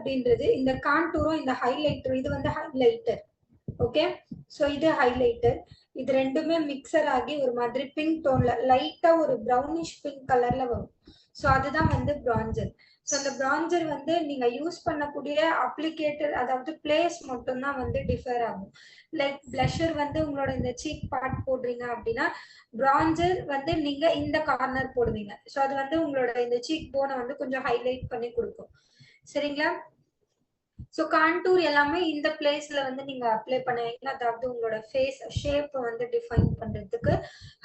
அப்படின்றது இந்த கான்டூரும் இந்த ஹைலைட்டர், இது வந்து ஹைலைட்டர். ஓகே, ஸோ இது ஹைலைட்டர். இது ரெண்டுமே மிக்சர் ஆகி ஒரு மாதிரி பிங்க் டோன்ல லைட்டா ஒரு ப்ரௌனிஷ் பிங்க் கலர்ல வரும். ஸோ அதுதான் வந்து பிரான்சர். ஸோ அந்த பிரான்சர் வந்து நீங்க யூஸ் பண்ணக்கூடிய அப்ளிகேட்டர், அதாவது பிளேஸ் மட்டும்தான் வந்து டிஃபர் ஆகும். லைக் பிளஷர் வந்து உங்களோட இந்த சீக் பார்ட் போடுறீங்க அப்படின்னா, பிரான்சர் வந்து நீங்க இந்த கார்னர் போடுவீங்க. ஸோ அது வந்து உங்களோட இந்த சீக் போனை வந்து கொஞ்சம் ஹைலைட் பண்ணி கொடுக்கும். சரிங்களா? ஸோ கான்டூர் எல்லாமே இந்த பிளேஸ்ல வந்து நீங்க அப்ளை பண்ணுவீங்க, அதாவது உங்களோட ஃபேஸ் ஷேப் வந்து டிஃபைன் பண்றதுக்கு.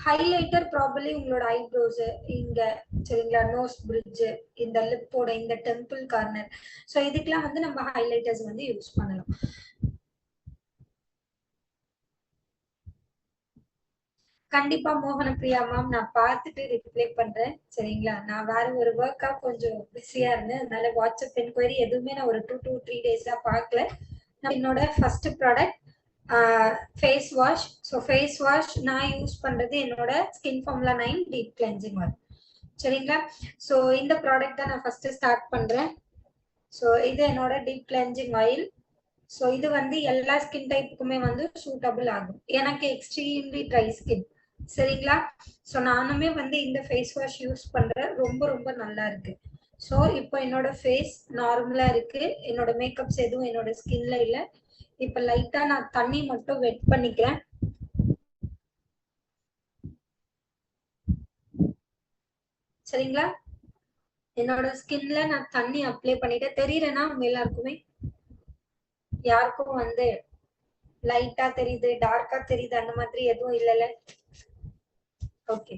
ஹைலைட்டர் ப்ராபபிலி உங்களோட ஐப்ரோஸ் இங்க, சரிங்களா, நோஸ் பிரிட்ஜ், இந்த லிப்போட இந்த டெம்பிள் கார்னர், ஸோ இதுக்கெல்லாம் வந்து நம்ம ஹைலைட்டர்ஸ் வந்து யூஸ் பண்ணலாம். கண்டிப்பா மோகன பிரியா மேம், நான் பார்த்துட்டு ரிப்ளை பண்றேன். சரிங்களா, நான் வேற ஒரு ஒர்க்கா கொஞ்சம் பிஸியா இருந்தேன், அதனால வாட்ஸ்அப் என்கொயரி எதுவுமே நான் ஒரு 2 to 3 டேஸா பார்க்கல. என்னோட first product face wash. So face wash நான் யூஸ் பண்றது என்னோட skin formula 9 deep cleansing oil. சரிங்களா, ஸோ இந்த ப்ராடக்ட் தான் நான் ஃபர்ஸ்ட் ஸ்டார்ட் பண்றேன். ஸோ இது என்னோட டீப் கிளென்சிங் ஆயில். ஸோ இது வந்து எல்லா ஸ்கின் டைப்புக்குமே வந்து சூட்டபிள் ஆகும். எனக்கு எக்ஸ்ட்ரீம்லி ட்ரை ஸ்கின். சரிங்களா, ஸோ நானுமே வந்து இந்த ஃபேஸ் வாஷ் யூஸ் பண்றேன், ரொம்ப ரொம்ப நல்லா இருக்கு. ஸோ இப்போ என்னோட ஃபேஸ் நார்மலா இருக்கு, என்னோட மேக்கப்ஸ் எதுவும் என்னோட ஸ்கின்ல இல்லை. இப்ப லைட்டா நான் தண்ணி மட்டும் வெட் பண்ணிக்கிறேன். சரிங்களா, என்னோட ஸ்கின்ல நான் தண்ணி அப்ளை பண்ணிட்டு தெரியுறேன்னா உங்க எல்லாருக்குமே, யாருக்கும் வந்து லைட்டா தெரியுது டார்க்கா தெரியுது அந்த மாதிரி எதுவும் இல்லைல்ல? ஓகே,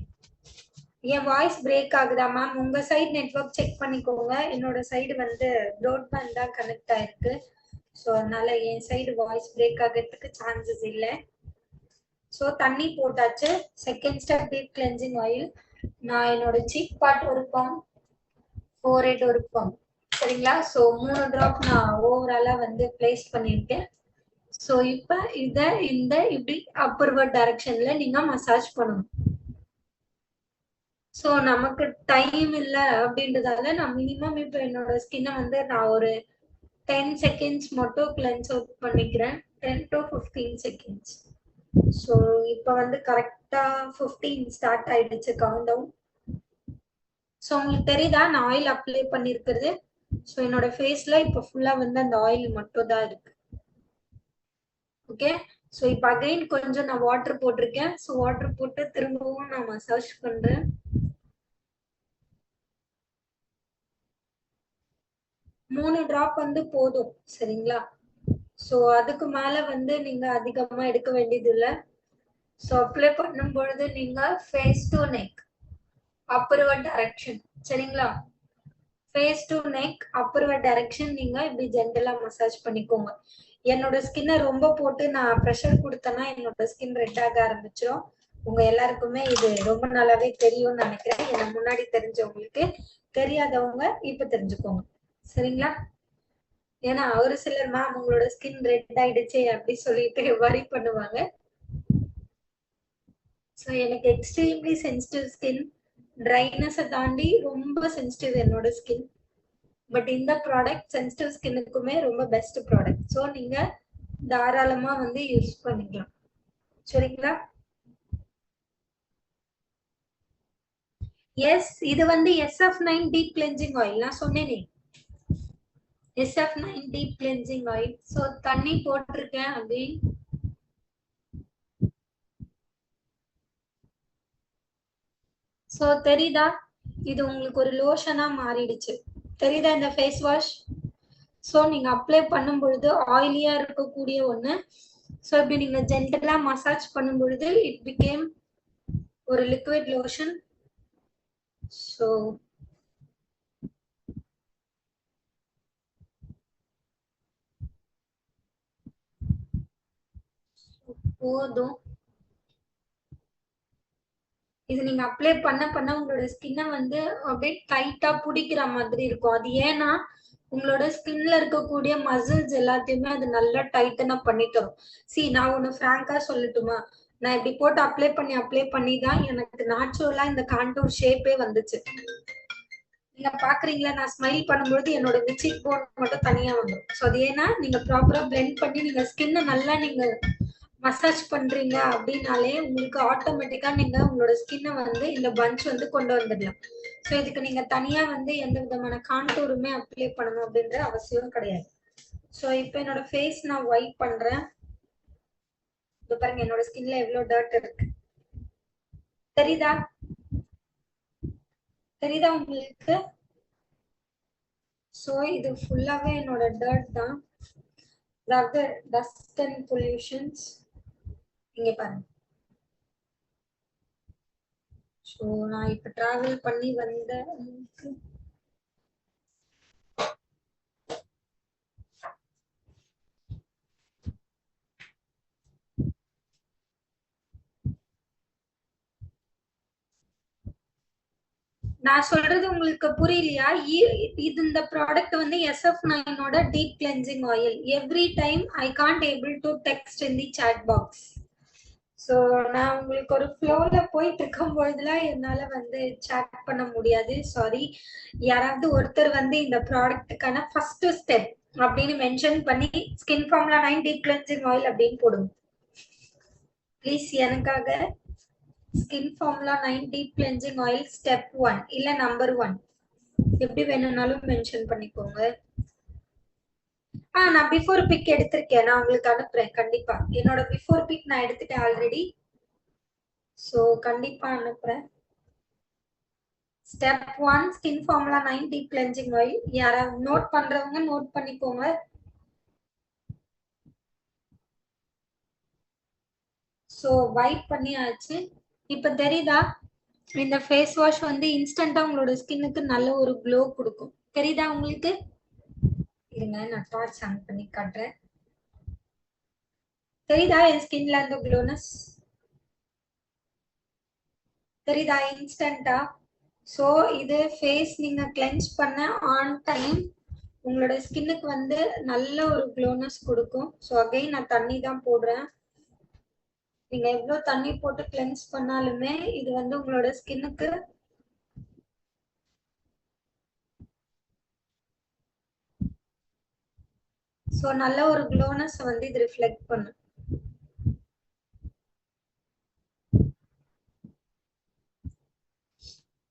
என் வாய்ஸ் பிரேக் ஆகுதா மேம்? உங்க சைடு நெட்வொர்க் செக் பண்ணிக்கோங்க. என்னோட சைடு வந்து ப்ராட்பேண்ட் தான் கனெக்ட் ஆயிருக்கு. ஸோ அதனால என் சைடு வாய்ஸ் பிரேக் ஆகிறதுக்கு சான்சஸ் இல்லை. ஸோ தண்ணி போட்டாச்சு. Second step deep cleansing oil. நான் என்னோட சீக் பார்ட் ஒரு பம்ப், ஃபோர்ஹெட் ஒரு பம்ப். சரிங்களா, ஸோ 3 டிராப் நான் ஓவராலா வந்து பிளேஸ் பண்ணியிருக்கேன். ஸோ இப்போ இதை இந்த இப்படி அப்பர்வர்ட் டைரக்ஷன்ல நீங்க மசாஜ் பண்ணணும். ஸோ நமக்கு டைம் இல்லை அப்படின்றதால நான் மினிமம் இப்போ என்னோட ஸ்கின்னை வந்து நான் ஒரு 10 செகண்ட்ஸ் மட்டும் கிளென்ஸ் அவுட் பண்ணிக்கிறேன். 10 to 15 செகண்ட்ஸ். ஸோ இப்போ வந்து கரெக்டா 15 ஸ்டார்ட் ஆயிடுச்சு கவுண்ட் டவுன். ஸோ உங்களுக்கு தெரியுதா நான் ஆயில் அப்ளை பண்ணிருக்கிறது? ஸோ என்னோட ஃபேஸ்ல இப்போ ஃபுல்லா வந்து அந்த ஆயில் மட்டும் தான் இருக்கு. ஓகே, ஸோ இப்போ அகைன் கொஞ்சம் நான் வாட்டர் போட்டிருக்கேன். ஸோ வாட்டர் போட்டு திரும்பவும் நான் மசாஜ் பண்றேன். மூணு டிராப் வந்து போதும். சரிங்களா, ஸோ அதுக்கு மேல வந்து நீங்க அதிகமா எடுக்க வேண்டியது இல்லை. ஸோ அப்ளை பண்ணும் பொழுது நீங்க ஃபேஸ் டு நெக் அப்பர்வர்ட் டைரக்ஷன், சரிங்களா, ஃபேஸ் டு நெக் அப்பர்வர்ட் டைரக்ஷன் நீங்க இப்படி ஜென்டலா மசாஜ் பண்ணிக்கோங்க. என்னோட ஸ்கின்னை ரொம்ப போட்டு நான் ப்ரெஷர் கொடுத்தேன்னா என்னோட ஸ்கின் ரெட் ஆக ஆரம்பிச்சிடும். உங்க எல்லாருக்குமே இது ரொம்ப நல்லாவே தெரியும்னு நினைக்கிறேன். எனக்கு முன்னாடி தெரிஞ்சவங்களுக்கு, தெரியாதவங்க இப்ப தெரிஞ்சுக்கோங்க. சரிங்களா, ஏன்னா ஒரு சிலர் மேம் உங்களோட ஸ்கின் ரெட் ஆயிடுச்சு அப்படி சொல்லிட்டு வரி பண்ணுவாங்க. ஸோ எனக்கு எக்ஸ்ட்ரீம்லி சென்சிட்டிவ் ஸ்கின், ட்ரைனஸை தாண்டி ரொம்ப சென்சிட்டிவ் என்னோட ஸ்கின். பட் இந்த ப்ராடக்ட் சென்சிட்டிவ் ஸ்கின்னுக்குமே ரொம்ப பெஸ்ட் ப்ராடக்ட். ஸோ நீங்க தாராளமா வந்து யூஸ் பண்ணிக்கலாம். சரிங்களா, எஸ், இது வந்து SF9 டீப் கிளென்சிங் ஆயில். நான் சொன்னேனே SF9 deep cleansing oil. So தண்ணி போட்டிருக்கேன் அகைன். ஸோ தெரியுதா, இது உங்களுக்கு ஒரு லோஷனா மாறிடுச்சு. தெரியுதா இந்த ஃபேஸ் வாஷ்? ஸோ நீங்க அப்ளை பண்ணும் பொழுது ஆயிலியா இருக்கக்கூடிய ஒண்ணு, ஸோ இப்படி நீங்க ஜென்டலா மசாஜ் பண்ணும் பொழுது இட் பிகேம் ஒரு லிக்விட் லோஷன். ஸோ போதும். இது நீங்க அப்ளை பண்ண பண்ண உங்களோட ஸ்கின்னை வந்து அப்படியே டைட்டா பிடிக்கிற மாதிரி இருக்கும். அது ஏன்னா உங்களோட ஸ்கின்ல இருக்கக்கூடிய மசில்ஸ் எல்லாத்தையுமே அது நல்லா டைட்டனா பண்ணி தரும். சி, நான் ஒண்ணு ஃப்ராங்கா சொல்லட்டுமா, நான் இப்படி போட்டு அப்ளை பண்ணி தான் எனக்கு நேச்சுரலா இந்த கான்டூர் ஷேப்பே வந்துச்சு. நீங்க பாக்குறீங்களா, நான் ஸ்மைல் பண்ணும்போது என்னோட சீக் போன் மட்டும் தனியா வந்துடும். ஸோ அது ஏன்னா நீங்க ப்ராப்பரா பிளெண்ட் பண்ணி நீங்க ஸ்கின்னை நல்லா நீங்க மசாஜ் பண்றீங்க அப்படின்னாலே உங்களுக்கு ஆட்டோமேட்டிக்கா நீங்க உங்களோட ஸ்கின்னை வந்து இந்த பஞ்ச் வந்து கொண்டு வந்துடலாம். ஸோ இதுக்கு நீங்க தனியா வந்து எந்த விதமான கான்டூருமே அப்ளை பண்ணணும் அப்படின்ற அவசியம் கிடையாது. ஸோ இப்போ என்னோட ஃபேஸ் நான் வைப் பண்றேன். இப்போ பாருங்க என்னோட ஸ்கின்ல எவ்வளவு டர்ட் இருக்கு தெரியுதா? தெரியுதா உங்களுக்கு? ஸோ இது ஃபுல்லாவே என்னோட டர்ட் தான், அதாவது டஸ்ட் அண்ட் பொல்யூஷன்ஸ். இங்க பாருங்க. ஸோ நான் இப்ப டிராவல் பண்ணி வந்த நான் சொல்றது உங்களுக்கு புரியலையா? இது இந்த ப்ராடக்ட் வந்து SF9 deep cleansing oil. Every time I can't able to text in the chat box. So நான் உங்களுக்கு ஒரு ஃப்ளோல போயிட்டு இருக்கும் பொழுதுலாம் என்னால வந்து சாட் பண்ண முடியாது, சாரி. யாராவது ஒருத்தர் வந்து இந்த ப்ராடக்ட்டுக்கான ஃபர்ஸ்ட் ஸ்டெப் அப்படின்னு மென்ஷன் பண்ணி skin formula 9 deep cleansing oil அப்படின்னு போடுங்க ப்ளீஸ். எனக்காக skin formula 9 deep cleansing oil step 1 இல்ல நம்பர் 1 எப்படி வேணும்னாலும் மென்ஷன் பண்ணிக்கோங்க. நான் பிஃபோர் பிக் எடுத்திருக்கேன், நான் உங்களுக்கு அனுப்புறேன் கண்டிப்பா. என்னோட பிஃபோர் பிக் நான் எடுத்துட்டேன் ஆல்ரெடி. சோ கண்டிப்பா அனுப்புறேன். Step 1 skin formula 9 deep cleansing oil. யாராவது நோட் பண்றவங்க நோட் பண்ணிக்கோங்க. சோ வைப் பண்ணியாச்சு. இப்ப தெரியுதா? இந்த ஃபேஸ் வாஷ் வந்து இன்ஸ்டன்டா உங்களோட ஸ்கின்னுக்கு நல்ல ஒரு க்ளோ கொடுக்கும். தெரியுதா உங்களுக்கு? இருங்க நான் டார்ச் ஆன் பண்ணி காட்டுறேன். தெரியுதா என் ஸ்கின்ல அந்த க்ளோனஸ்? தெரியுதா இன்ஸ்டன்டா? ஸோ இது ஃபேஸ் நீங்க கிளென்ஸ் பண்ண ஆன் டைம் உங்களோட ஸ்கின்னுக்கு வந்து நல்ல ஒரு க்ளோனஸ் கொடுக்கும். ஸோ அகைன் நான் தண்ணி தான் போடுறேன். நீங்க எவ்வளவு தண்ணி போட்டு கிளென்ஸ் பண்ணாலுமே இது வந்து உங்களோட ஸ்கின்னுக்கு ஸோ நல்ல ஒரு க்ளோனஸ் வந்து இது ரிஃப்ளெக்ட் பண்ணும்.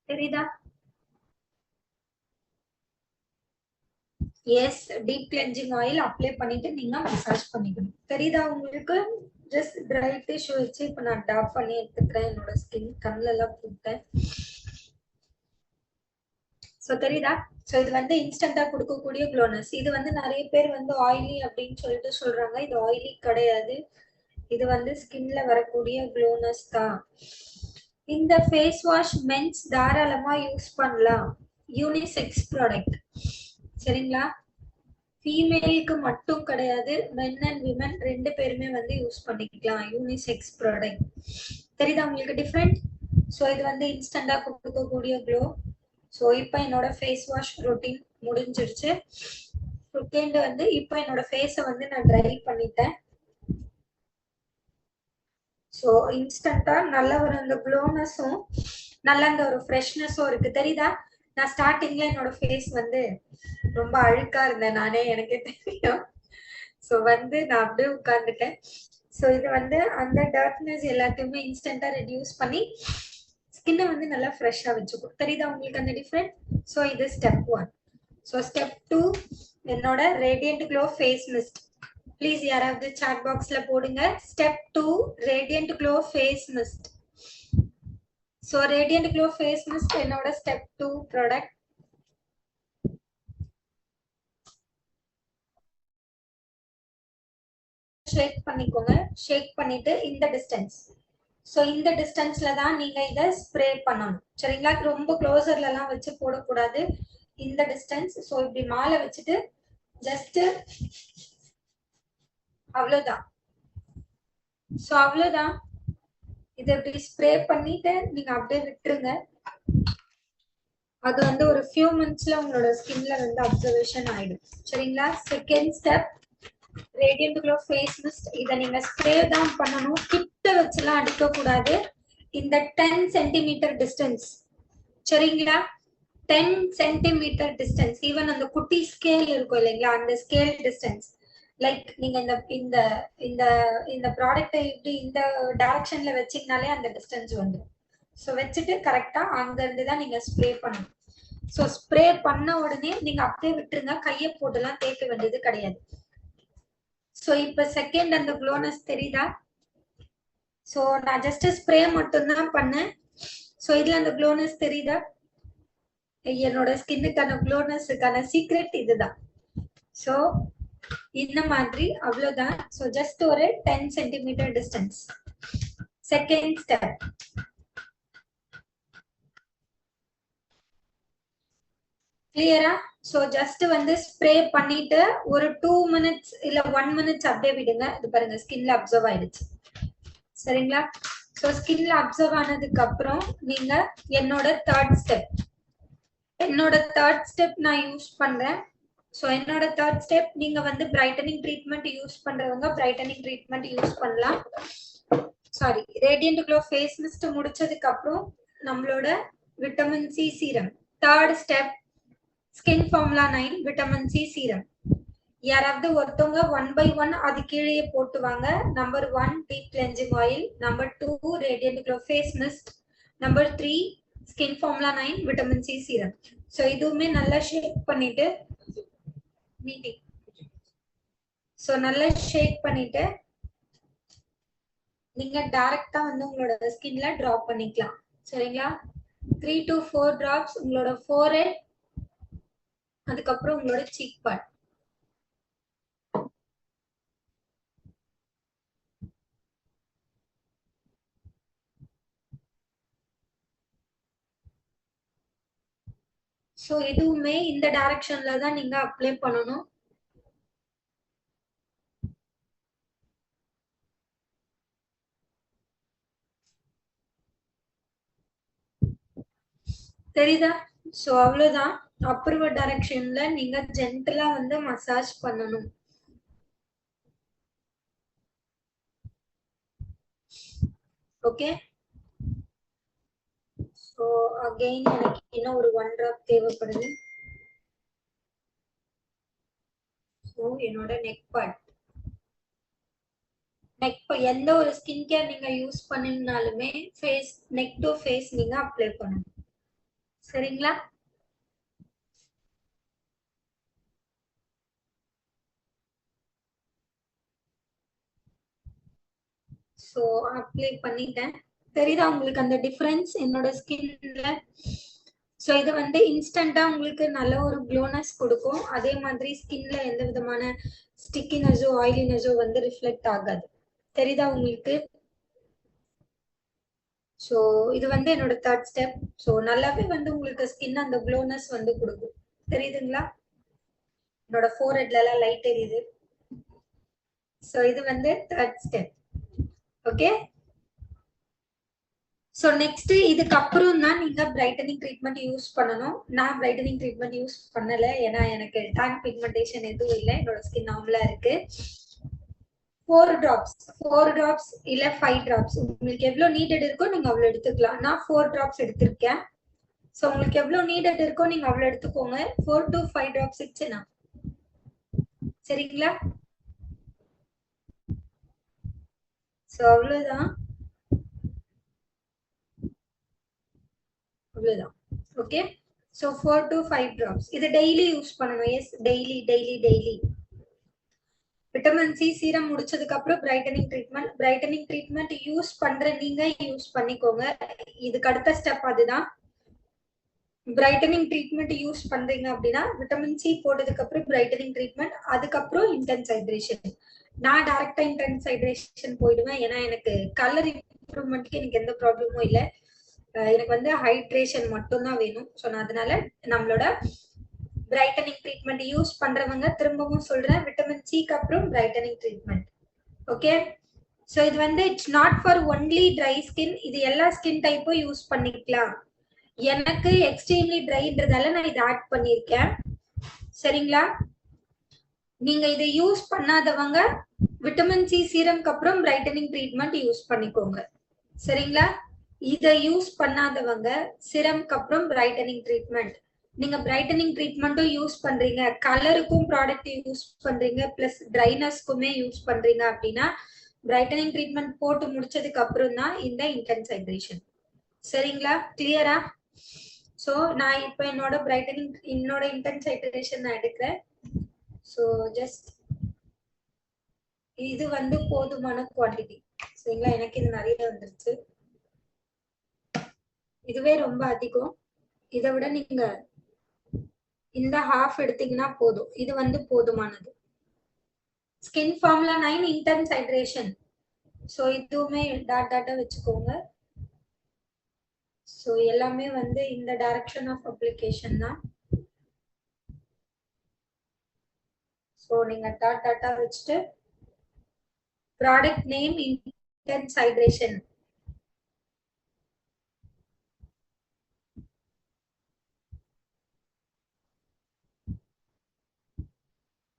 தெரியுதா? Yes, deep cleansing oil apply பண்ணிட்டு நீங்க மசாஜ் பண்ணிக்கணும். தெரியுதா உங்களுக்கு? ஜஸ்ட் ட்ரை டிஷ்யூ வச்சு இப்ப நான் டாப் பண்ணி எடுத்துக்கிறேன். என்னோட ஸ்கின் கண்ணுல எல்லாம் போட்டேன். சோ தெரியுதா? சோ இது வந்து இன்ஸ்டன்டா கொடுக்கக்கூடிய க்ளோனஸ். இது வந்து நிறைய பேர் வந்து ஆயிலி அப்படின்னு சொல்லிட்டு சொல்றாங்க. இது ஆயிலி கிடையாது, இது வந்து ஸ்கின்ல வரக்கூடிய க்ளோனஸ் தான். இந்த ஃபேஸ் வாஷ் மென்ஸ் தாராளமா யூஸ் பண்ணலாம். யூனிசெக்ஸ் ப்ராடக்ட், சரிங்களா? ஃபீமேலுக்கு மட்டும் கிடையாது, மென் அண்ட் விமன் ரெண்டு பேருமே வந்து யூஸ் பண்ணிக்கலாம் யூனிசெக்ஸ் ப்ராடக்ட். தெரியுதா உங்களுக்கு டிஃப்ரெண்ட்? ஸோ இது வந்து இன்ஸ்டன்டா கொடுக்கக்கூடிய க்ளோ. ஸோ இப்போ என்னோட ஃபேஸ் வாஷ் ரொட்டீன் முடிஞ்சிருச்சு. செகண்ட் வந்து இப்போ என்னோட ஃபேஸை வந்து நான் ட்ரை பண்ணிட்டேன். ஸோ இன்ஸ்டன்டா நல்ல ஒரு அந்த க்ளோனஸும் நல்ல அந்த ஒரு ஃப்ரெஷ்னஸும் இருக்கு. தெரியுதா? நான் ஸ்டார்டிங்ல என்னோட ஃபேஸ் வந்து ரொம்ப அழுக்கா இருந்தேன் நானே, எனக்கே தெரியும். ஸோ வந்து நான் அப்படியே உட்கார்ந்துட்டேன். ஸோ இது வந்து அந்த டார்க்னஸ் எல்லாத்தையுமே இன்ஸ்டன்டா ரெடியூஸ் பண்ணி ஸ்கின்னை வந்து நல்லா ஃப்ரெஷ்ஷா வச்சுக்கும். தெரியுதா உங்களுக்கு அந்த டிஃப்ரெண்ட்? ஸோ இது ஸ்டெப் 1. ஸோ ஸ்டெப் 2 என்னோட radiant glow face mist. Please யாராவது சாட் பாக்ஸ்ல போடுங்க. Step 2 radiant glow face mist. So radiant glow face mist என்னோட ஸ்டெப் 2 ப்ராடக்ட். ஷேக் பண்ணிக்கோங்க. ஷேக் பண்ணிட்டு இந்த டிஸ்டன்ஸ், ஸோ இந்த டிஸ்டன்ஸ்ல தான் நீங்க இதை ஸ்ப்ரே பண்ணணும், சரிங்களா? ரொம்ப க்ளோசர்ல எல்லாம் வச்சு போடக்கூடாது. இந்த டிஸ்டன்ஸ். ஸோ இப்படி மேல வச்சுட்டு ஜஸ்ட் அவ்வளவுதான். ஸோ அவ்வளவுதான். இதை இப்படி ஸ்ப்ரே பண்ணிட்டு நீங்க அப்படியே விட்டுருங்க. அது வந்து ஒரு ஃபியூ மினிட்ஸ்ல உங்களோட ஸ்கின்ல வந்து அப்சர்வேஷன் ஆயிடும், சரிங்களா? Second step radiant glow face mist. இதை நீங்க ஸ்ப்ரே தான் பண்ணணும், கிட்ட வச்சுலாம் அடிக்க கூடாது. இந்த 10 சென்டிமீட்டர் டிஸ்டன்ஸ், சரிங்களா? 10 சென்டிமீட்டர் டிஸ்டன்ஸ், ஈவன் அந்த குட்டி ஸ்கேல் இருக்கும் இல்லைங்களா, அந்த ஸ்கேல் டிஸ்டன்ஸ், லைக் நீங்க இந்த இந்த இந்த இந்த ப்ராடக்ட்டை இப்படி இந்த டைரக்ஷன்ல வச்சீங்கனாலே அந்த டிஸ்டன்ஸ் வந்துடும். ஸோ வச்சுட்டு கரெக்டா அங்க இருந்து தான் நீங்க ஸ்ப்ரே பண்ணணும். ஸோ ஸ்ப்ரே பண்ண உடனே நீங்க அப்படியே விட்டுருங்க, கையை போட்டுலாம் தேய்க்க வேண்டியது கிடையாது. ஸோ இப்ப செகண்ட் அந்த க்ளோனஸ் தெரியுதா? ஸோ நான் ஜஸ்ட் ஸ்ப்ரே மட்டும்தான் பண்ணேன். ஸோ இதுல அந்த க்ளோனஸ் தெரியுதா? என்னோட ஸ்கின்னுக்கான க்ளோனஸுக்கான சீக்ரெட் இதுதான். ஸோ இந்த மாதிரி அவ்வளவுதான். ஸோ ஜஸ்ட் ஒரு 10 சென்டிமீட்டர் டிஸ்டன்ஸ். செகண்ட் ஸ்டெப், கிளியரா? ஸோ ஜஸ்ட் வந்து ஸ்ப்ரே பண்ணிட்டு ஒரு 2 மினிட்ஸ் இல்ல 1 மினிட்ஸ் அப்படியே விடுங்க. இது பாருங்க ஸ்கின்ல அப்சர்வ் ஆயிடுச்சு. சரிங்களா? ஸோ ஸ்கின்ல அப்சர்வ் ஆனதுக்கு அப்புறம் நீங்க என்னோட தேர்ட் ஸ்டெப் நான் யூஸ் பண்றேன். ஸோ என்னோட தேர்ட் ஸ்டெப், நீங்க வந்து பிரைட்டனிங் ட்ரீட்மெண்ட் யூஸ் பண்றவங்க பிரைட்டனிங் ட்ரீட்மெண்ட் யூஸ் பண்ணலாம். Sorry, radiant glow face mist முடிச்சதுக்கு அப்புறம் நம்மளோட vitamin C serum. Third step, skin formula 9 vitamin C serum. யாராவது ஒருத்தவங்க 1 by 1 அது கீழே போட்டு வாங்க. Number 1 deep cleansing oil, number 2 radiant glow face mist, number 3 skin formula 9 vitamin C serum. So இதுவுமே நல்லா ஷேக் பண்ணிட்டு மீட்டிங். ஸோ நல்லா ஷேக் பண்ணிட்டு நீங்க டைரக்டா வந்து உங்களோட ஸ்கின்ல டிராப் பண்ணிக்கலாம். சரிங்களா? 3 to 4 drops உங்களோட forehead, அதுக்கப்புறம் உங்களோட சீக் பார்ட். ஸோ இதுவுமே இந்த டைரக்ஷன்ல தான் நீங்க அப்ளை பண்ணணும். தெரியுதா? ஸோ அவ்வளவுதான். அப்வர்ட் டைரக்ஷன்ல நீங்க ஜென்டலா வந்து மசாஜ் பண்ணணும். ஓகே. ஸோ அகைன் எனக்கு இன்னும் ஒரு 1 drop தேவைப்படுது. ஸோ என்னோட நெக் பார்ட், எந்த ஒரு ஸ்கின் கேர் நீங்க யூஸ் பண்ணீங்கனாலுமே ஃபேஸ், நெக் டு ஃபேஸ் நீங்க அப்ளை பண்ணணும். சரிங்களா? ஸோ அப்ளை பண்ணிட்டேன். தெரியுதா உங்களுக்கு அந்த டிஃபரன்ஸ் என்னோட ஸ்கின்ல? ஸோ இது வந்து இன்ஸ்டன்டா உங்களுக்கு நல்ல ஒரு க்ளோனஸ் கொடுக்கும். அதே மாதிரி ஸ்கின்ல எந்த விதமான ஸ்டிக்கினஸோ ஆயிலினஸோ வந்து ரிஃப்ளெக்ட் ஆகாது. தெரியுதா உங்களுக்கு? ஸோ இது வந்து என்னோட தேர்ட் ஸ்டெப். ஸோ நல்லாவே வந்து உங்களுக்கு ஸ்கின் அந்த க்ளோனஸ் வந்து கொடுக்கும். தெரியுதுங்களா? என்னோட ஃபோர்ஹெட்ல எல்லாம் லைட் எரியுது. ஸோ இது வந்து third step. Okay. So next இதுக்கு அப்புறம் தான் நீங்க பிரைட்டனிங் ட்ரீட்மெண்ட் யூஸ் பண்ணணும். நான் பிரைட்டனிங் ட்ரீட்மெண்ட் யூஸ் பண்ணல, ஏன்னா எனக்கு டான் பிக்மெண்டேஷன் எதுவும் இல்லை, என்னோட ஸ்கின் நார்மலா இருக்கு. 4 drops இல்ல 5 drops உங்களுக்கு எவ்வளவு நீடட் இருக்கோ நீங்க அவ்வளவு எடுத்துக்கலாம். நான் 4 drops எடுத்திருக்கேன். ஸோ உங்களுக்கு எவ்வளவு நீடட் இருக்கோ நீங்க அவ்வளவு எடுத்துக்கோங்க. 4 to 5 drops இச்சுனா. சரிங்களா? ஸோ அவ்வளவுதான். அவ்வளவுதான். ஓகே. ஸோ 4 to 5 drops இது டெய்லி யூஸ் பண்ணணும். Yes, daily. Vitamin C serum முடிச்சதுக்கு அப்புறம் பிரைட்டனிங் ட்ரீட்மெண்ட் யூஸ் பண்ற நீங்க யூஸ் பண்ணிக்கோங்க. இதுக்கு அடுத்த ஸ்டெப் அதுதான். பிரைட்டனிங் ட்ரீட்மெண்ட் யூஸ் பண்றீங்க அப்படின்னா விட்டமின் சி போட்டதுக்கு அப்புறம் பிரைட்டனிங் ட்ரீட்மெண்ட், அதுக்கப்புறம் இன்டென்ஸ் ஹைட்ரேஷன். நான் டைரக்டா இன்டென்ஸ் ஹைட்ரேஷன் போயிடுவேன், ஏன்னா எனக்கு கலர் இம்ப்ரூவ்மெண்ட்க்கு எனக்கு எந்த ப்ராப்ளமும் இல்லை. எனக்கு வந்து ஹைட்ரேஷன் மட்டும் தான் வேணும். ஸோ நான் அதனால நம்மளோட பிரைட்டனிங் ட்ரீட்மெண்ட் யூஸ் பண்றவங்க திரும்பவும் சொல்றேன், விட்டமின் சிக்கு அப்புறம் பிரைட்டனிங் ட்ரீட்மெண்ட். ஓகே. ஸோ இது வந்து it's not for only dry skin, இது எல்லா ஸ்கின் டைப்பும் யூஸ் பண்ணிக்கலாம். எனக்கு எக்ஸ்ட்ரீம்லி ட்ரைன்றதால நான் இதை ஆட் பண்ணியிருக்கேன். சரிங்களா? நீங்க இதை யூஸ் பண்ணாதவங்க விட்டமின் சி சீரம்க்கு அப்புறம் பிரைட்டனிங் ட்ரீட்மெண்ட் யூஸ் பண்ணிக்கோங்க. சரிங்களா? இதை யூஸ் பண்ணாதவங்க சிரம்க்கு அப்புறம் பிரைட்டனிங் ட்ரீட்மெண்ட், நீங்க பிரைட்டனிங் ட்ரீட்மெண்ட்டும் யூஸ் பண்றீங்க, கலருக்கும் ப்ராடக்ட் யூஸ் பண்றீங்க, பிளஸ் ட்ரைனஸ்க்குமே யூஸ் பண்றீங்க அப்படின்னா பிரைட்டனிங் ட்ரீட்மெண்ட் போட்டு முடிச்சதுக்கு அப்புறம் தான் இந்த இன்டென்ஸ் ஹைட்ரேஷன். சரிங்களா? கிளியரா? சோ நான் இப்போ என்னோட இன்டென்ஸ் ஹைட்ரேஷன் நான் எடுக்கிறேன். சோ ஜஸ்ட் இது வந்து போதுமான குவாண்டிட்டி. சரிங்களா? எனக்கு இது நிறைய வந்துருச்சு. இதுவே ரொம்ப அதிகம். இதை விட நீங்க இந்த ஹாஃப் எடுத்தீங்கன்னா போதும். இது வந்து போதுமானது. Skin formula 9 intense hydration. So இதுவுமே டாட்டா வச்சுக்கோங்க. சோ எல்லாமே வந்து இந்த டைரக்ஷன் ஆஃப் அப்ளிகேஷன் தான். சோ நீங்க டாட்டா வச்சுட்டு product name intense hydration.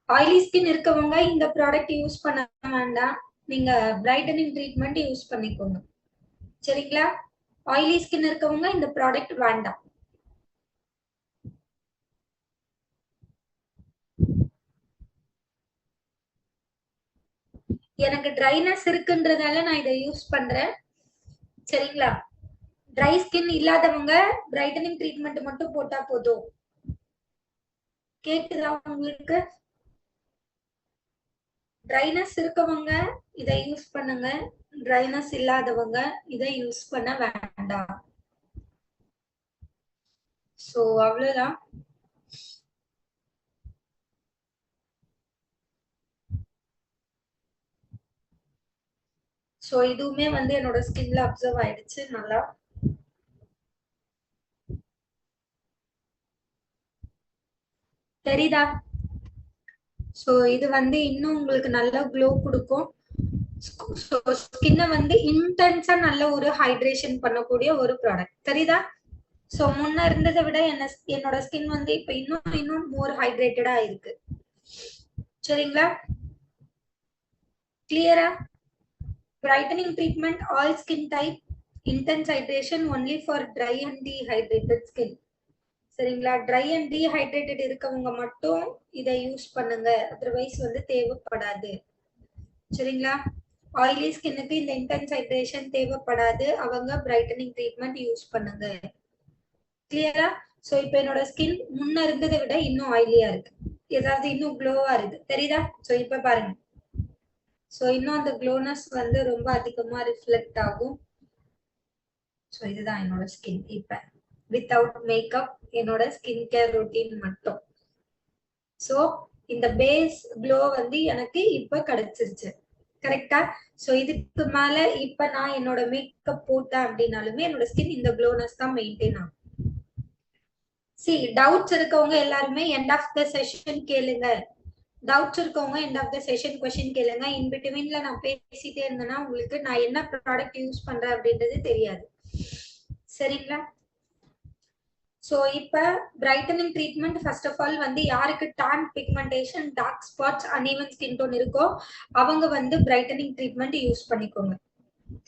Oily skin இருக்கவங்க இந்த ப்ராடக்ட் யூஸ் பண்ண வேண்டாம். நீங்க பிரைட்டனிங் ட்ரீட்மெண்ட் யூஸ் பண்ணிக்கோங்க. சரிங்களா? ஆயிலி ஸ்கின் இருக்கவங்க இந்த ப்ராடக்ட் வேண்டாம். எனக்கு ட்ரைனஸ் இருக்குன்றதால நான் இதை யூஸ் பண்றேன். சரிங்களா? ட்ரை ஸ்கின் இல்லாதவங்க பிரைட்டனிங் ட்ரீட்மெண்ட் மட்டும் போட்டா போதும். கேக்குதா உங்களுக்கு? ட்ரைனஸ் இருக்கவங்க இதை யூஸ் பண்ணுங்க, ட்ரைனஸ் இல்லாதவங்க இதை யூஸ் பண்ண வேண்டாம். சோ அவ்வளவுதான். சோ இதுவுமே வந்து என்னோட ஸ்கின்ல அப்சர்வ் ஆயிடுச்சு நல்லா. தெரியுதா? சோ இது வந்து இன்னும் உங்களுக்கு நல்ல க்ளோ கொடுக்கும். ஸ்கின்னை வந்து இன்டென்ஸா நல்ல ஒரு ஹைட்ரேஷன் பண்ணக்கூடிய ஒரு ப்ராடக்ட். தெரியுதா? சோ முன்ன இருந்ததை விட என்னோட ஸ்கின் வந்து இப்ப இன்னும் மோர் ஹைட்ரேட்டடா இருக்கு. சரிங்களா? கிளியரா? Brightening treatment all skin type, intense hydration only for try and dehydrated skin. சரிங்களா? ட்ரை அண்ட் டீஹைட்ரேட்டட் இருக்கவங்க மட்டும் இதை யூஸ் பண்ணுங்க, அதர்வைஸ் வந்து தேவைப்படாது. சரிங்களா? ஆயிலி ஸ்கின்னுக்கு இந்த இன்டென்ஸ் ஹைட்ரேஷன் தேவைப்படாது, அவங்க பிரைட்டனிங் ட்ரீட்மெண்ட் யூஸ் பண்ணுங்க. கிளியரா? சோ இப்போ என்னோட ஸ்கின் முன்ன இருந்ததை விட இன்னும் ஆயிலியா இருக்கு, ஏதாவது இன்னும் க்ளோவா இருக்கு. தெரியுதா? சோ இப்ப பாருங்க. சோ இன்னும் அந்த க்ளோனஸ் வந்து ரொம்ப அதிகமா ரிஃப்ளெக்ட் ஆகும். சோ இதுதான் என்னோட ஸ்கின் இப்ப வித்தவுட் மேக்கப், என்னோட ஸ்கின் கேர் ரொட்டீன் மட்டும். சோ இந்த பேஸ் க்ளோ வந்து எனக்கு இப்ப கிடைச்சிருச்சு. கரெக்டா? சோ இதுக்கு மேல இப்ப நான் என்னோட மேக்கப் போட்டேன் அப்படின்னாலுமே என்னோட ஸ்கின் இந்த க்ளோனஸ் தான் மெயின்டைன் ஆகும். சி டவுட்ஸ் இருக்கவங்க எல்லாருமே எண்ட் ஆஃப் த செஷன் கேளுங்க. டவுட்ஸ் இருக்கவங்க end of the session question கேளுங்க. இன் பிட்வீன்ல நான் பேசிட்டே இருந்தேன்னா உங்களுக்கு நான் என்ன ப்ராடக்ட் யூஸ் பண்றேன் அப்படின்றது தெரியாது. சரிங்களா? சோ இப்ப brightening treatment first of all வந்து யாருக்கு tan pigmentation, dark spots, uneven skin tone இருக்கோ அவங்க வந்து பிரைட்டனிங் ட்ரீட்மெண்ட் யூஸ் பண்ணிக்கோங்க.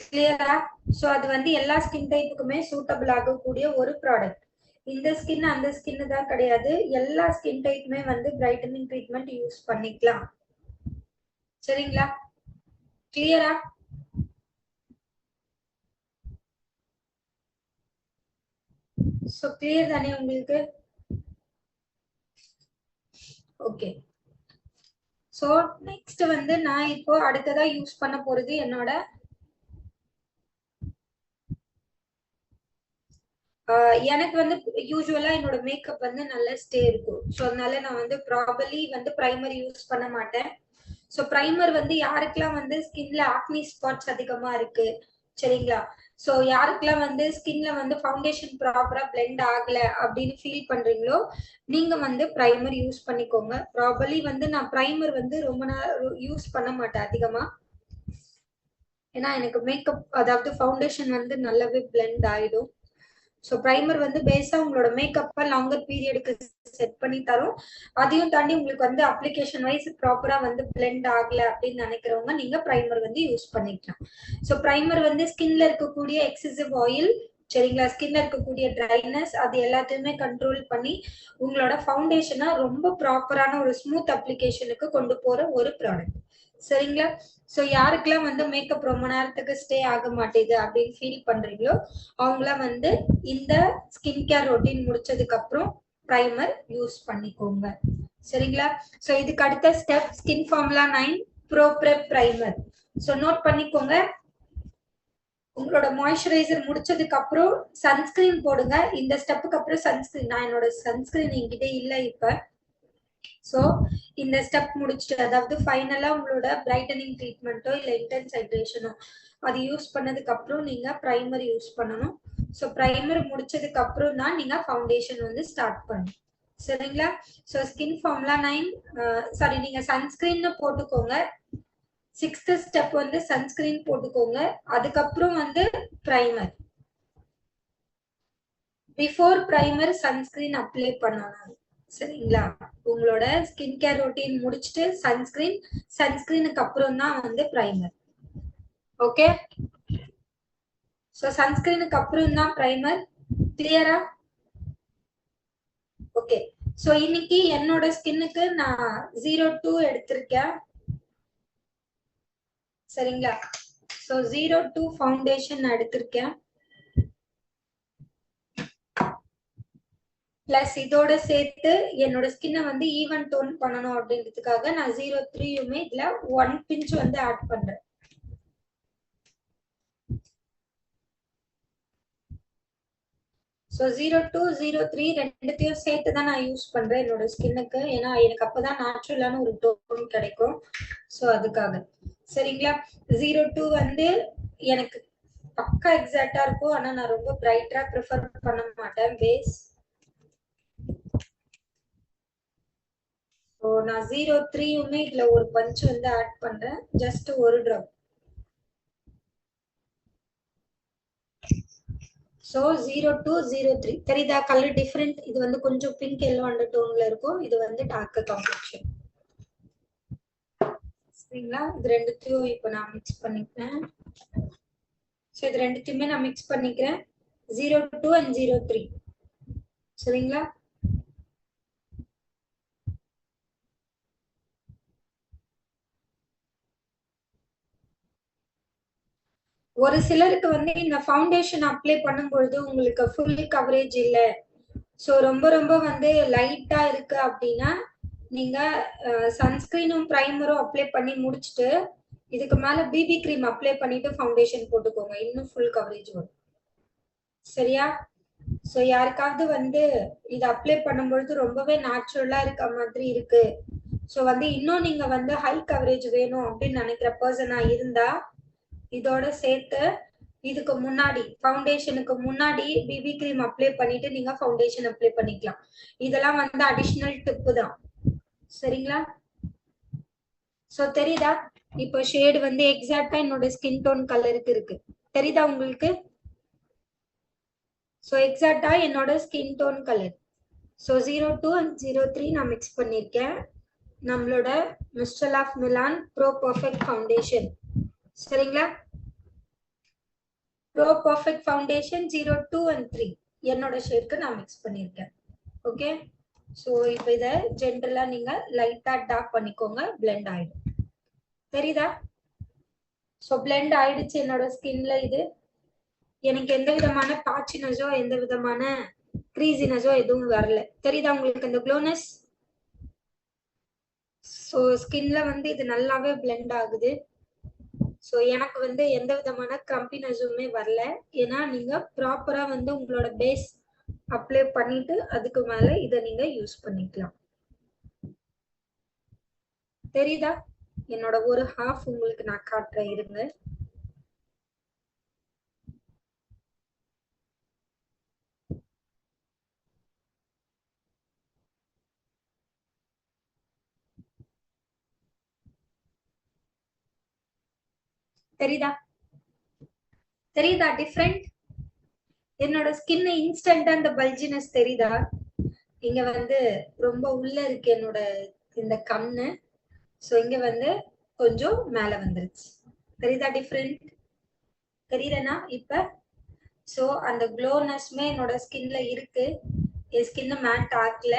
கிளியரா? சோ அது வந்து எல்லா ஸ்கின் டைப்புக்குமே சூட்டபிள் ஆகக்கூடிய ஒரு ப்ராடக்ட். இந்த ஸ்கின் அந்த ஸ்கின் தான் கிடையாது, எல்லா ஸ்கின் டைப்புமே வந்து பிரைட்டனிங் ட்ரீட்மெண்ட் யூஸ் பண்ணிக்கலாம். சரிங்களா? கிளியரா? சோ கிளியர் தானே உங்களுக்கு? ஓகே. சோ நெக்ஸ்ட் வந்து நான் இப்போ அடுத்ததா யூஸ் பண்ண போறது என்னோட எனக்கு வந்து யூசுவலா என்னோட மேக்கப் வந்து நல்ல ஸ்டே இருக்கும். ஸோ அதனால நான் வந்து ப்ராபர்லி வந்து பிரைமர் யூஸ் பண்ண மாட்டேன். ஸோ பிரைமர் வந்து யாருக்கெல்லாம் வந்து ஸ்கின்ல ஆக்னி ஸ்பாட்ஸ் அதிகமா இருக்கு, சரிங்களா? ஸோ யாருக்கெல்லாம் வந்து ஸ்கின்ல வந்து ஃபவுண்டேஷன் ப்ராப்பரா பிளெண்ட் ஆகல அப்படின்னு ஃபீல் பண்றீங்களோ நீங்க வந்து பிரைமர் யூஸ் பண்ணிக்கோங்க. ப்ராபர்லி வந்து நான் பிரைமர் வந்து ரொம்ப நேரம் யூஸ் பண்ண மாட்டேன் அதிகமா. ஏன்னா எனக்கு மேக்கப் அதாவது ஃபவுண்டேஷன் வந்து நல்லாவே பிளெண்ட் ஆயிடும். ஸோ பிரைமர் வந்து பேஸா உங்களோட மேக்கப்பை லாங்கர் பீரியடுக்கு செட் பண்ணி தரும். அதையும் தாண்டி உங்களுக்கு வந்து அப்ளிகேஷன் வைஸ் ப்ராப்பரா வந்து பிளெண்ட் ஆகல அப்படின்னு நினைக்கிறவங்க நீங்க பிரைமர் வந்து யூஸ் பண்ணிக்கலாம். ஸோ பிரைமர் வந்து ஸ்கின்ல இருக்கக்கூடிய எக்ஸசிவ் ஆயில் சரிங்களா? ஸ்கின்ல இருக்கக்கூடிய ட்ரைனஸ் அது எல்லாத்தையுமே கண்ட்ரோல் பண்ணி உங்களோட ஃபவுண்டேஷனை ரொம்ப ப்ராப்பரான ஒரு ஸ்மூத் அப்ளிகேஷனுக்கு கொண்டு போற ஒரு ப்ராடக்ட். சரிங்களா? ஸோ யாருக்கெல்லாம் வந்து மேக்கப் ரொம்ப நேரத்துக்கு ஸ்டே ஆக மாட்டேது அப்படின்னு ஃபீல் பண்றீங்களோ அவங்களாம் வந்து இந்த ஸ்கின் கேர் ரொட்டீன் முடிச்சதுக்கு அப்புறம் பிரைமர் யூஸ் பண்ணிக்கோங்க. சரிங்களா? ஸோ இதுக்கு அடுத்த step skin formula 9 pro prep primer. So note பண்ணிக்கோங்க. உங்களோட மாய்ஸ்சரைசர் முடிச்சதுக்கு அப்புறம் சன்ஸ்கிரீன் போடுங்க. இந்த ஸ்டெப்புக்கு அப்புறம் சன்ஸ்கிரீன். நான் என்னோட சன்ஸ்கிரீன் என்கிட்ட இல்ல இப்ப. சோ இந்த ஸ்டெப் முடிச்சுட்டு அதாவது ஃபைனலா உங்களோட பிரைட்டனிங் ட்ரீட்மெண்ட்டோ இல்ல இன்டென்ஸ் ஹைட்ரேஷனோ அது யூஸ் பண்ணதுக்கு அப்புறம் நீங்க பிரைமர் யூஸ் பண்ணணும். சோ பிரைமர் முடிச்சதுக்கு அப்புறம் தான் நீங்க ஃபவுண்டேஷன் வந்து ஸ்டார்ட் பண்ணணும். சரிங்களா? சோ ஸ்கின் ஃபார்முலா 9 சாரி நீங்க சன்ஸ்கிரீன் போட்டுக்கோங்க. 6th ஸ்டெப் வந்து சன்ஸ்கிரீன் போட்டுக்கோங்க. அதுக்கப்புறம் வந்து primer. Before primer sunscreen apply பண்ணணும். சரிங்களா? உங்களோட ஸ்கின் கேர் ரொட்டீன் முடிச்சிட்டு சன்ஸ்கிரீனுக்கு அப்புறம் தான் வந்து பிரைமர். ஓகே? சோ சன்ஸ்கிரீனுக்கு அப்புறம் தான் பிரைமர். கிளியரா? ஓகே. சோ இன்னைக்கு என்னோட ஸ்கின்னுக்கு நான் 02 எடுத்திருக்கேன். சரிங்களா? சோ 02 ஃபவுண்டேஷன் எடுத்திருக்கேன். பிளஸ் இதோட சேர்த்து என்னோட ஸ்கின்னை வந்து ஈவன் டோன் பண்ணணும் அப்படின்றதுக்காக நான் 03யுமே இதுல 1 பிஞ்ச் வந்து ஆட் பண்றேன். ஸோ 02, 03 ரெண்டுத்தையும் சேர்த்து தான் நான் யூஸ் பண்றேன் என்னோட ஸ்கின்னுக்கு. ஏன்னா எனக்கு அப்பதான் நேச்சுரலான ஒரு டோன் கிடைக்கும். ஸோ அதுக்காக. சரிங்களா? 02 வந்து எனக்கு பக்கா எக்ஸாக்டா இருக்கும். ஆனா நான் ரொம்ப பிரைட்டா ப்ரிஃபர் பண்ண மாட்டேன் பேஸ். ஸோ நான் 03யுமே இதுல ஒரு பஞ்ச் வந்து ஆட் பண்றேன். ஜஸ்ட் ஒரு ட்ராப். சோ 02, 03 தெரியுதா? Colour different. இது வந்து கொஞ்சம் பிங்க் எல்லோ அண்டர் டோன்ல இருக்கும். இது வந்து டார்க் காம்பினேஷன். சரிங்களா? இது ரெண்டுத்தையும் இப்போ நான் மிக்ஸ் பண்ணிக்கிறேன். சோ இது ரெண்டுத்தையுமே நான் மிக்ஸ் பண்ணிக்கிறேன். 02 and 03. சரிங்களா? ஒரு சிலருக்கு வந்து இந்த ஃபவுண்டேஷன் அப்ளை பண்ணும்பொழுது உங்களுக்கு ஃபுல் கவரேஜ் இல்ல, சோ ரொம்ப ரொம்ப வந்து லைட்டா இருக்கு அப்படின்னா நீங்க சன்ஸ்கிரீனும் பிரைமரும் அப்ளை பண்ணி முடிச்சுட்டு இதுக்கு மேல பிபி கிரீம் அப்ளை பண்ணிட்டு ஃபவுண்டேஷன் போட்டுக்கோங்க. இன்னும் ஃபுல் கவரேஜ் வரும். சரியா? சோ யாருக்காவது வந்து இது அப்ளை பண்ணும்பொழுது ரொம்பவே நேச்சுரலா இருக்க மாதிரி இருக்கு, சோ வந்து இன்னும் நீங்க வந்து ஹை கவரேஜ் வேணும் அப்படின்னு நினைக்கிற பர்சனா இருந்தா இதோட சேர்த்து இதுக்கு முன்னாடி ஃபவுண்டேஷனுக்கு முன்னாடி பிபி கிரீம் அப்ளை பண்ணிட்டு நீங்க ஃபவுண்டேஷன் அப்ளை பண்ணிக்கலாம். இதெல்லாம் வந்து அடிஷனல் டிப் தான். சரிங்களா? சோ தெரியுதா? இப்போ ஷேட் வந்து எக்ஸாக்ட்டா என்னோட ஸ்கின் டோன் கலருக்கு இருக்கு. தெரியுதா உங்களுக்கு? சோ எக்ஸாக்ட்டா என்னோட skin tone colour. So 02 and 03 நான் மிக்ஸ் பண்ணிருக்கேன். நம்மளோட mister of Milan pro perfect foundation. சரிங்களா? ப்ரோ பர்ஃபெக்ட் ஃபவுண்டேஷன் 02 and 3 என்னோட ஷேட்க்கு நான் மிக்ஸ் பண்ணிருக்கேன். ஓகே? சோ இப்போ இத ஜென்ரலா நீங்க லைட்டா டாப் பண்ணிக்கோங்க. blend ஆயிடும். தெரியுதா? சோ blend ஆயிடுச்சு என்னோட ஸ்கின்ல. இது எனக்கு எந்த விதமான பாச்சினஸோ எந்த விதமான கிரீசினஸோ எதுவும் வரல. தெரியுதா உங்களுக்கு அந்த க்ளோனஸ்? சோ ஸ்கின்ல வந்து இது நல்லாவே blend ஆகுது. சோ எனக்கு வந்து எந்த விதமான கிரம்பினஸுமே வரல. ஏன்னா நீங்க ப்ராப்பரா வந்து உங்களோட பேஸ் அப்ளை பண்ணிட்டு அதுக்கு மேல இத நீங்க யூஸ் பண்ணிக்கலாம். தெரியுதா? என்னோட ஒரு ஹாஃப் உங்களுக்கு நான் காட்டுறேன் இருங்க. தெரியுதா? தெரியுதா டிஃபரெண்ட்? என்னோட ஸ்கின் இன்ஸ்டன்டா அந்த பல்ஜினஸ் தெரியுதா? இங்க வந்து ரொம்ப உள்ள இருக்கு என்னோட இந்த கண்ணு. சோ இங்க வந்து கொஞ்சம் மேல வந்துருச்சு. தெரியுதா டிஃபரெண்ட்? தெரியுதா இப்ப? ஸோ அந்த க்ளோனஸ்மே என்னோட ஸ்கின்ல இருக்கு. என் ஸ்கின் மேட் ஆகல.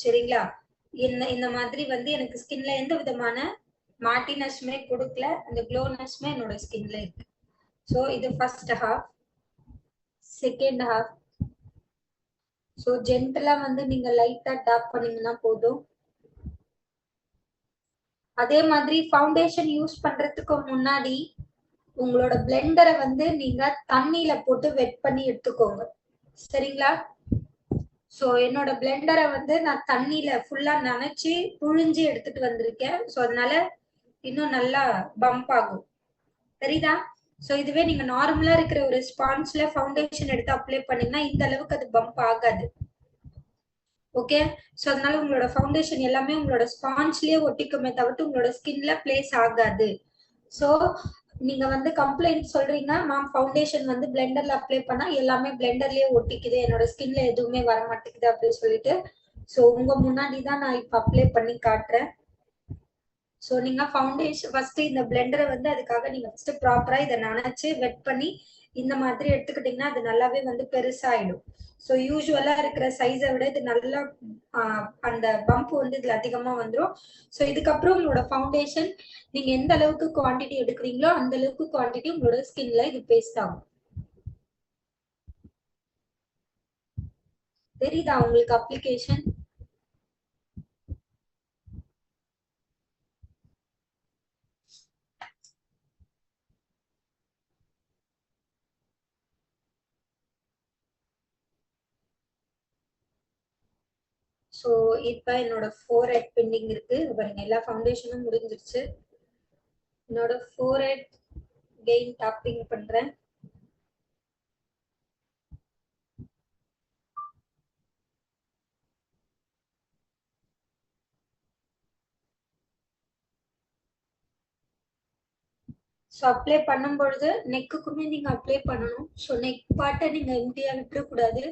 சரிங்களா? இந்த மாதிரி வந்து எனக்கு ஸ்கின்ல எந்த விதமான மாட்டினஸ்மே கொடுக்கல. அந்த க்ளோனஸ்மே என்னோட ஸ்கின்ல இருக்கு. ஸோ இது first half. Second half, so ஜென்டலா வந்து நீங்க லைட்டா டேப் பண்ணீங்கன்னா போதும். அதே மாதிரி ஃபவுண்டேஷன் யூஸ் பண்றதுக்கு முன்னாடி உங்களோட பிளெண்டரை வந்து நீங்க தண்ணியில போட்டு வெட் பண்ணி எடுத்துக்கோங்க. சரிங்களா? ஸோ என்னோட பிளெண்டரை வந்து நான் தண்ணியில ஃபுல்லா நனைச்சு புழிஞ்சு எடுத்துட்டு வந்திருக்கேன். ஸோ அதனால இன்னும் நல்லா பம்ப் ஆகும். சரிதா? ஸோ இதுவே நீங்க நார்மலா இருக்கிற ஒரு ஸ்பான்ஸ்ல ஃபவுண்டேஷன் எடுத்து அப்ளை பண்ணீங்கன்னா இந்த அளவுக்கு அது பம்ப் ஆகாது. ஓகே, ஸோ அதனால உங்களோட ஃபவுண்டேஷன் எல்லாமே உங்களோட ஸ்பான்ஸ்லயே ஒட்டிக்குமே தவிர்த்து உங்களோட ஸ்கின்ல பிளேஸ் ஆகாது. ஸோ நீங்க வந்து கம்ப்ளைண்ட் சொல்றீங்க, மேம் ஃபவுண்டேஷன் வந்து பிளெண்டர்ல அப்ளை பண்ணா எல்லாமே பிளெண்டர்லயே ஒட்டிக்குது, என்னோட ஸ்கின்ல எதுவுமே வர மாட்டேங்குது அப்படின்னு சொல்லிட்டு. ஸோ உங்க முன்னாடி தான் நான் இப்ப அப்ளை பண்ணி காட்டுறேன். ஸோ நீங்க ஃபவுண்டேஷன் ஃபர்ஸ்ட் இந்த பிளெண்டரை வந்து அதுக்காக நீங்க ஃபர்ஸ்ட் ப்ராப்பரா இதை நனைச்சு வெட் பண்ணி இந்த மாதிரி எடுத்துக்கிட்டீங்கன்னா அது நல்லாவே வந்து பெருசாயிடும். ஸோ யூஸ்வலா இருக்கிற சைஸை விட இது நல்லா அந்த பம்ப் வந்து இதுல அதிகமா வந்துடும். ஸோ இதுக்கப்புறம் உங்களோட ஃபவுண்டேஷன் நீங்க எந்த அளவுக்கு குவான்டிட்டி எடுக்கிறீங்களோ அந்த அளவுக்கு குவான்டிட்டி உங்களோட ஸ்கின்ல இது பேஸ்ட் ஆகும். தெரியுதா உங்களுக்கு அப்ளிகேஷன்? ஸோ இப்போ என்னோட 4 ஹெட் பெண்டிங் இருக்கு. பாருங்க எல்லா ஃபவுண்டேஷனும் முடிஞ்சிருச்சு. என்னோட 4 ஹெட் கெயின் டாப்பிங் பண்றேன். ஸோ அப்ளை பண்ணும் பொழுது நெக்குக்குமே நீங்க அப்ளை பண்ணணும். ஸோ நெக் பார்ட்டை நீங்க எம்டியா விட்டுறக்கூடாது.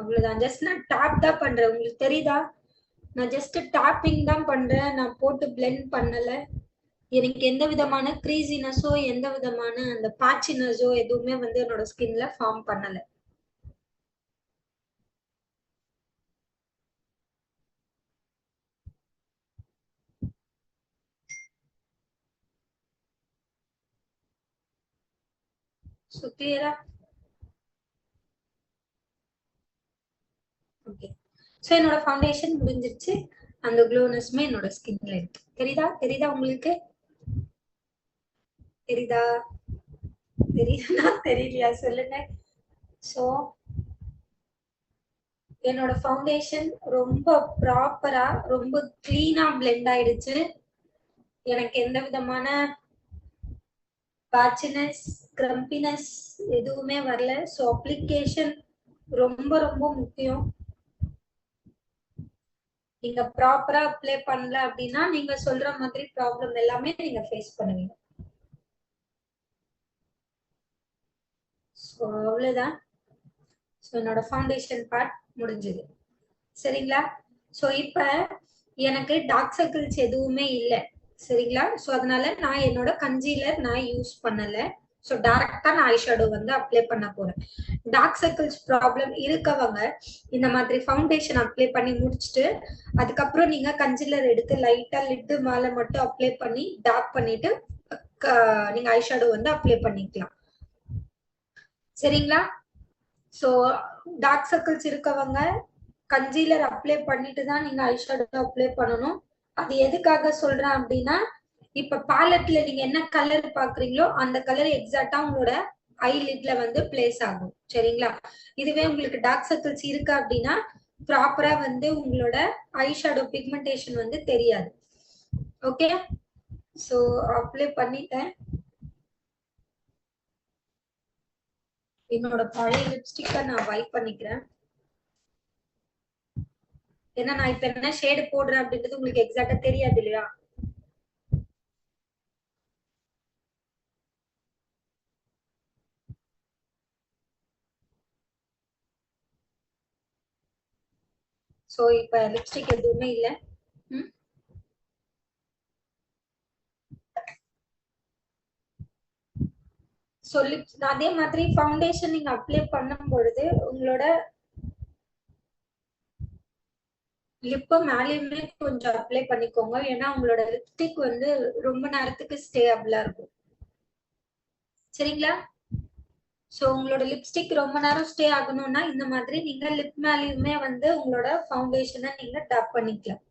அவ்வளவுதான். ஜஸ்ட் நான் டாப் தான் பண்றேன். உங்களுக்கு தெரியுதா? நான் ஜஸ்ட் டாப்பிங் தான் பண்றேன். நான் போட்டு பிளெண்ட் பண்ணல. எனக்கு எந்த விதமான கிரீசினஸோ எந்த விதமான அந்த பாச்சினஸோ எதுவுமே வந்து என்னோட ஸ்கின்ல ஃபார்ம் பண்ணல. ஸோ கிளியரா? ஓகே. ஸோ என்னோட ஃபவுண்டேஷன் முடிஞ்சிருச்சு. அந்த க்ளோனஸ்மே என்னோட ஸ்கின்ல இருக்கு. தெரியுதா? தெரியுதா உங்களுக்கு? தெரியுதா? தெரியுதா தெரியலையா சொல்லுங்க. ஸோ என்னோட ஃபவுண்டேஷன் ரொம்ப ப்ராப்பரா ரொம்ப கிளீனா பிளெண்ட் ஆயிடுச்சு. எனக்கு எந்த விதமான பேட்சினஸ் கிரம்பினஸ் எதுவுமே வரல. ஸோ அப்ளிகேஷன் ரொம்ப ரொம்ப முக்கியம். நீங்க ப்ராப்பரா அப்ளை பண்ணல அப்படின்னா நீங்க சொல்ற மாதிரி ப்ராப்ளம் எல்லாமே நீங்க ஃபேஸ் பண்ணுவீங்க. ஸோ அவ்வளவுதான். ஸோ என்னோட ஃபவுண்டேஷன் பார்ட் முடிஞ்சது. சரிங்களா? ஸோ இப்ப எனக்கு டார்க் சர்க்கிள்ஸ் எதுவுமே இல்லை. சரிங்களா? ஸோ அதனால நான் என்னோட கன்சீலர் நான் யூஸ் பண்ணல. ஸோ டைரக்டா நான் ஐஷேடோ வந்து அப்ளை பண்ண போறேன். டார்க் சர்க்கிள்ஸ் ப்ராப்ளம் இருக்கவங்க இந்த மாதிரி ஃபவுண்டேஷன் அப்ளை பண்ணி முடிச்சுட்டு அதுக்கப்புறம் நீங்க கன்சீலர் எடுத்து லைட்டா லிட்டு மேல மட்டும் அப்ளை பண்ணி டார்க் பண்ணிட்டு நீங்க ஐஷேடோ வந்து அப்ளை பண்ணிக்கலாம். சரிங்களா? ஸோ டார்க் சர்க்கிள்ஸ் இருக்கவங்க கன்சீலர் அப்ளை பண்ணிட்டு தான் நீங்க ஐஷேடோ அப்ளை பண்ணணும். அது எதுக்காக சொல்றேன் அப்படின்னா இப்ப பேலட்ல நீங்க என்ன கலர் பாக்குறீங்களோ அந்த கலர் எக்ஸாக்டா உங்களோட ஐலிட்ல வந்து பிளேஸ் ஆகும். சரிங்களா? இதுவே உங்களுக்கு டார்க் சர்க்கிள்ஸ் இருக்கு அப்படின்னா ப்ராப்பரா வந்து உங்களோட ஐஷேடோ பிக்மெண்டேஷன் வந்து தெரியாது. ஓகே, ஸோ அப்ளை பண்ணிட்டேன். என்னோட பழைய லிப்ஸ்டிக்கை நான் வைப் பண்ணிக்கிறேன். ஏன்னா நான் இப்ப என்ன ஷேடு போடுறேன் அப்படின்றது உங்களுக்கு எக்ஸாக்டா தெரியாது இல்லையா? ஸோ இப்ப லிப்ஸ்டிக் எதுவுமே இல்லை. ஸோ அதே மாதிரி ஃபவுண்டேஷன் நீங்க அப்ளை பண்ணும் பொழுது உங்களோட லிப்ப மேலேயுமே கொஞ்சம் அப்ளை பண்ணிக்கோங்க. ஏன்னா உங்களோட லிப்ஸ்டிக் வந்து ரொம்ப நேரத்துக்கு ஸ்டேபிளா இருக்கும். சரிங்களா? ஸோ உங்களோட லிப்ஸ்டிக் ரொம்ப நேரம் ஸ்டே ஆகணும்னா இந்த மாதிரி நீங்க லிப் மேலேயுமே வந்து உங்களோட ஃபவுண்டேஷனை நீங்க டப் பண்ணிக்கலாம்.